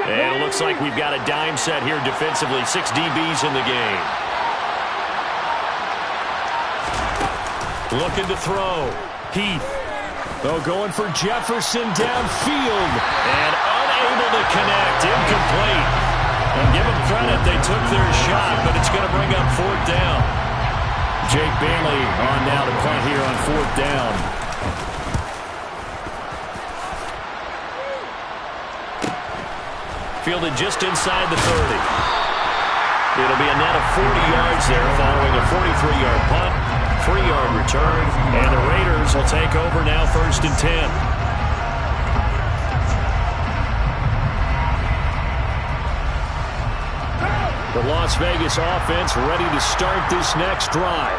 And it looks like we've got a dime set here defensively. 6 DBs in the game. Looking to throw. Heath. Oh, going for Jefferson downfield. And unable to connect. Incomplete. And give them credit. They took their shot, but it's going to bring up 4th down. Jake Bailey on now to punt here on 4th down. Fielded just inside the 30. It'll be a net of 40 yards there following a 43-yard punt, 3-yard return, and the Raiders will take over now 1st and 10. The Las Vegas offense ready to start this next drive.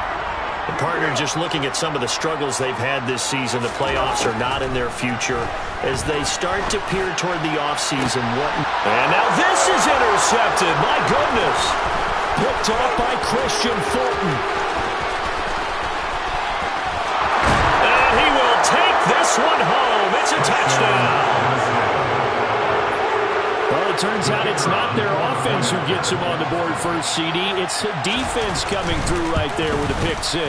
The partner just looking at some of the struggles they've had this season. The playoffs are not in their future as they start to peer toward the offseason. And now this is intercepted. My goodness. Picked off by Christian Fulton. And he will take this one home. It's a touchdown. Well, it turns out it's not their offense who gets them on the board first, CD. It's the defense coming through right there with a pick 6.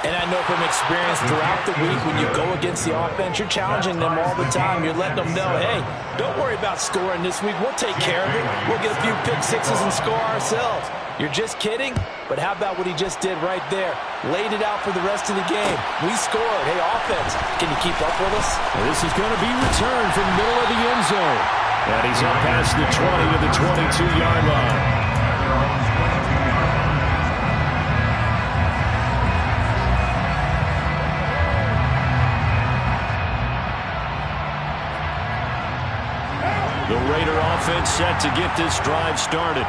And I know from experience throughout the week when you go against the offense, you're challenging them all the time. You're letting them know, hey, don't worry about scoring this week. We'll take care of it. We'll get a few pick 6s and score ourselves. You're just kidding? But how about what he just did right there? Laid it out for the rest of the game. We scored. Hey, offense, can you keep up with us? Well, this is going to be returned from the middle of the end zone. And he's up past the 20 to the 22-yard line. The Raider offense set to get this drive started.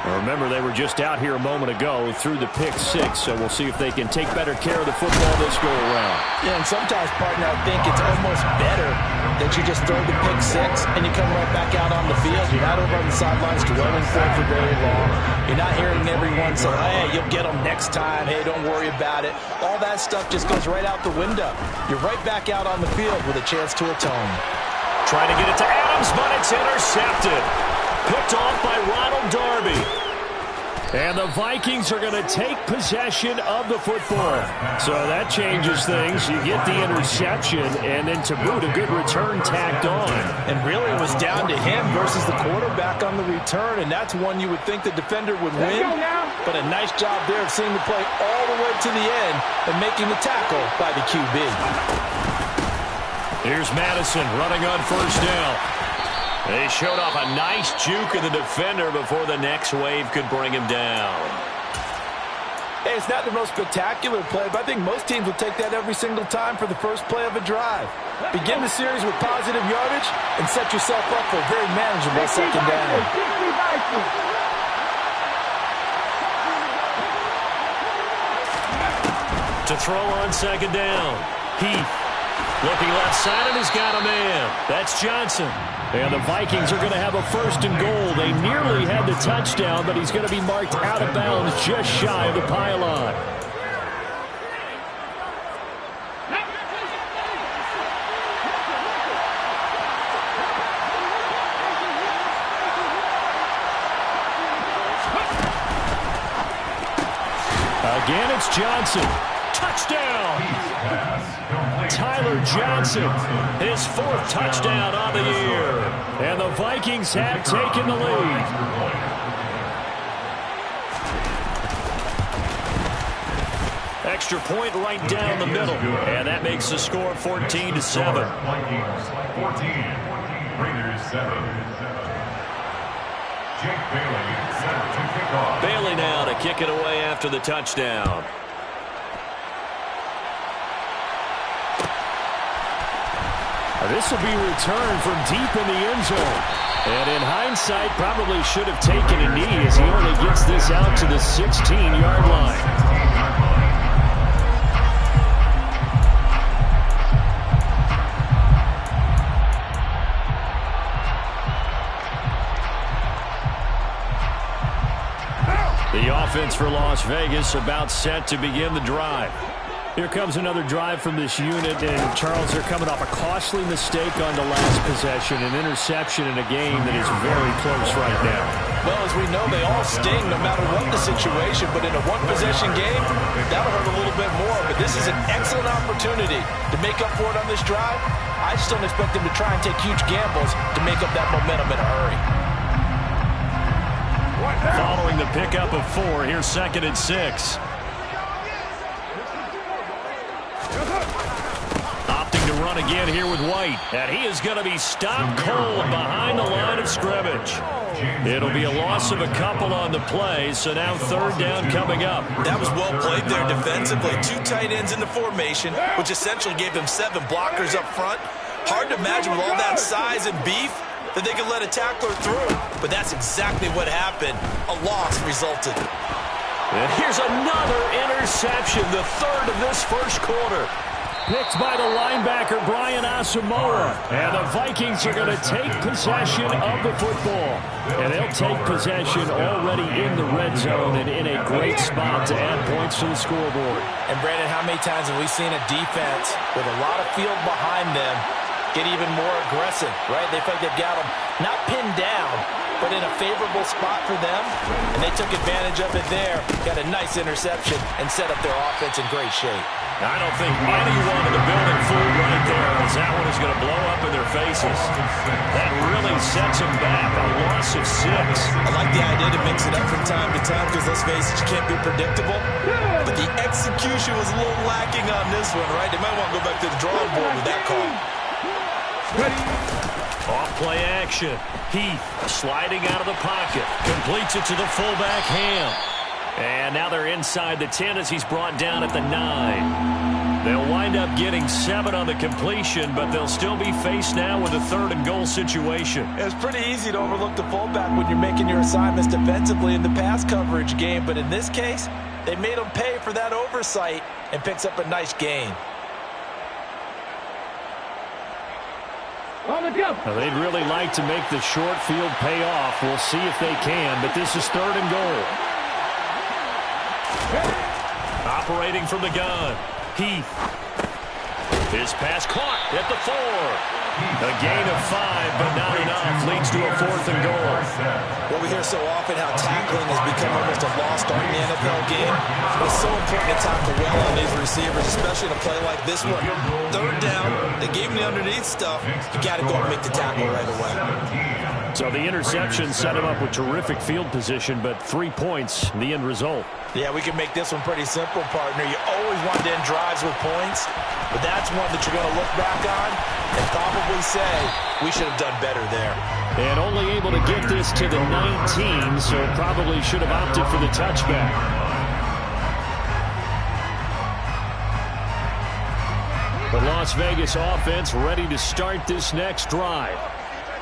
Well, remember, they were just out here a moment ago through the pick 6, so we'll see if they can take better care of the football this go-around. Yeah, and sometimes, partner, I think it's almost better that you just throw the pick 6 and you come right back out on the field. You're not over on the sidelines dwelling for it for very long. You're not hearing everyone say, hey, you'll get them next time. Hey, don't worry about it. All that stuff just goes right out the window. You're right back out on the field with a chance to atone. Trying to get it to Adams, but it's intercepted. Picked off by Ronald Darby. And the Vikings are going to take possession of the football. So that changes things. You get the interception, and then to boot, a good return tacked on. And really it was down to him versus the quarterback on the return, and that's one you would think the defender would win. But a nice job there of seeing the play all the way to the end and making the tackle by the QB. Here's Madison running on 1st down. They showed off a nice juke of the defender before the next wave could bring him down. Hey, it's not the most spectacular play, but I think most teams will take that every single time for the first play of a drive. Begin the series with positive yardage and set yourself up for a very manageable 2nd down. To throw on 2nd down. Heath. Looking left side, and he's got a man. That's Johnson. And the Vikings are going to have a 1st and goal. They nearly had the touchdown, but he's going to be marked out of bounds just shy of the pylon. Again, it's Johnson. Touchdown! Tyler Johnson, his 4th touchdown on the year. And the Vikings have taken the lead. Extra point right down the middle. And that makes the score 14-7. Vikings 14, Raiders 7. Jake Bailey set to kick off. Bailey now to kick it away after the touchdown. This will be returned from deep in the end zone. And in hindsight, probably should have taken a knee as he only gets this out to the 16-yard line. The offense for Las Vegas about set to begin the drive. Here comes another drive from this unit, and Charles, they're coming off a costly mistake on the last possession, an interception in a game that is very close right now. Well, as we know, they all sting no matter what the situation, but in a one-possession game, that'll hurt a little bit more. But this is an excellent opportunity to make up for it on this drive. I just don't expect them to try and take huge gambles to make up that momentum in a hurry. Following the pickup of 4, here's 2nd and 6. Opting to run again here with White. And he is going to be stopped cold behind the line of scrimmage. It'll be a loss of a couple on the play, so now 3rd down coming up. That was well played there defensively. 2 tight ends in the formation, which essentially gave them 7 blockers up front. Hard to imagine with all that size and beef that they could let a tackler through. But that's exactly what happened. A loss resulted. And here's another interception, the 3rd of this first quarter. Picked by the linebacker, Brian Asamoah. And the Vikings are going to take possession of the football. And they'll take possession already in the red zone and in a great spot to add points to the scoreboard. And, Brandon, how many times have we seen a defense with a lot of field behind them get even more aggressive, right? They feel like they've got them not pinned down, but in a favorable spot for them. And they took advantage of it there. Got a nice interception and set up their offense in great shape. I don't think anyone in the building fooled right there, as that one is going to blow up in their faces. That really sets them back, a loss of 6. I like the idea to mix it up from time to time because, let's face it, you can't be predictable. But the execution was a little lacking on this one, right? They might want to go back to the drawing board with that call. Off play action. Heath sliding out of the pocket. Completes it to the fullback, Ham. And now they're inside the 10 as he's brought down at the 9. They'll wind up getting 7 on the completion, but they'll still be faced now with a 3rd and goal situation. It's pretty easy to overlook the fullback when you're making your assignments defensively in the pass coverage game, but in this case, they made him pay for that oversight and picks up a nice gain. Now, they'd really like to make the short field pay off. We'll see if they can, but this is 3rd and goal. Operating from the gun, Heath. His pass caught at the 4. A gain of 5, but not enough. Leads to a 4th and goal. Well, we hear so often how tackling has become almost a lost art in the NFL game. It's so important to tackle well on these receivers, especially in a play like this one. 3rd down, they gave him the underneath stuff. You got to go and make the tackle right away. So the interception set him up with terrific field position, but 3 points, the end result. Yeah, we can make this one pretty simple, partner. You always want to end drives with points, but that's one that you're going to look back on and probably say, we should have done better there. And only able to get this to the 19, so probably should have opted for the touchback. The Las Vegas offense ready to start this next drive.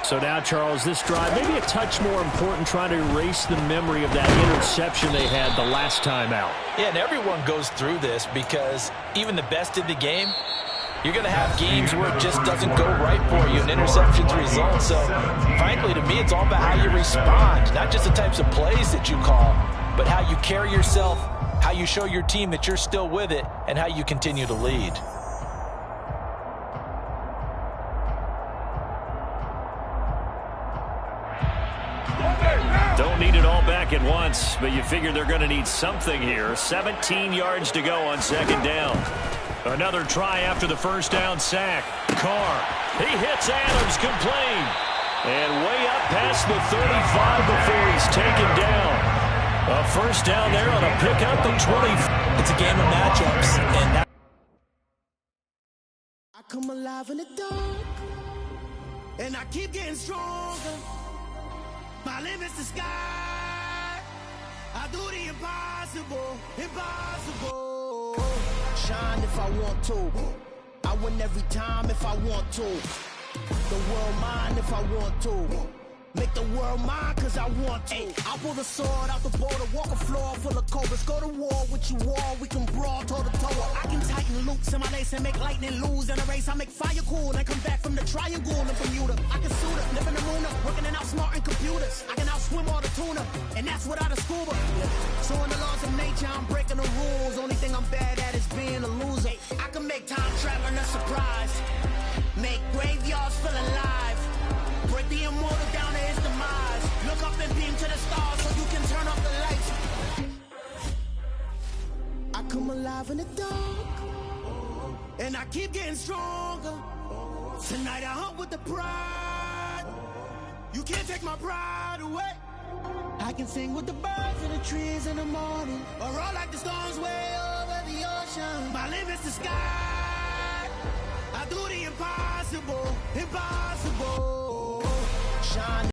So now, Charles, this drive maybe a touch more important, trying to erase the memory of that interception they had the last time out. Yeah, and everyone goes through this because even the best in the game, you're going to have games where it just doesn't go right for you and interceptions result. So, frankly, to me, it's all about how you respond, not just the types of plays that you call, but how you carry yourself, how you show your team that you're still with it, and how you continue to lead. Don't need it all back at once, but you figure they're going to need something here. 17 yards to go on 2nd down. Another try after the 1st down sack. Carr, he hits Adams, complete. And way up past the 35 before he's taken down. A 1st down there on a pickup of 20. It's a game of matchups, and that I come alive in the dark, and I keep getting stronger. My limit's the sky. I do the impossible, impossible. Shine if I want to. I win every time if I want to. The world mine if I want to. Make the world mine cause I want to. I pull the sword out the border, walk a floor full of cobras. Go to war with you all, we can brawl toe to toe. I can tighten loops in my lace and make lightning lose in a race. I make fire cool and come back from the triangle in Bermuda. I can suit up, live in the moon up, working and outsmarting computers. I can outswim all the tuna, and that's without a scuba. So in the laws of nature, I'm breaking the rules. Only thing I'm bad at is being a loser. I can make time traveling a surprise, make graveyards feel alive. Break the immortal down to his demise. Look up and beam to the stars so you can turn off the lights. I come alive in the dark, and I keep getting stronger. Tonight I hunt with the pride. You can't take my pride away. I can sing with the birds and the trees in the morning, or roll like the storms way over the ocean. My limit's the sky. I do the impossible, impossible. Shine.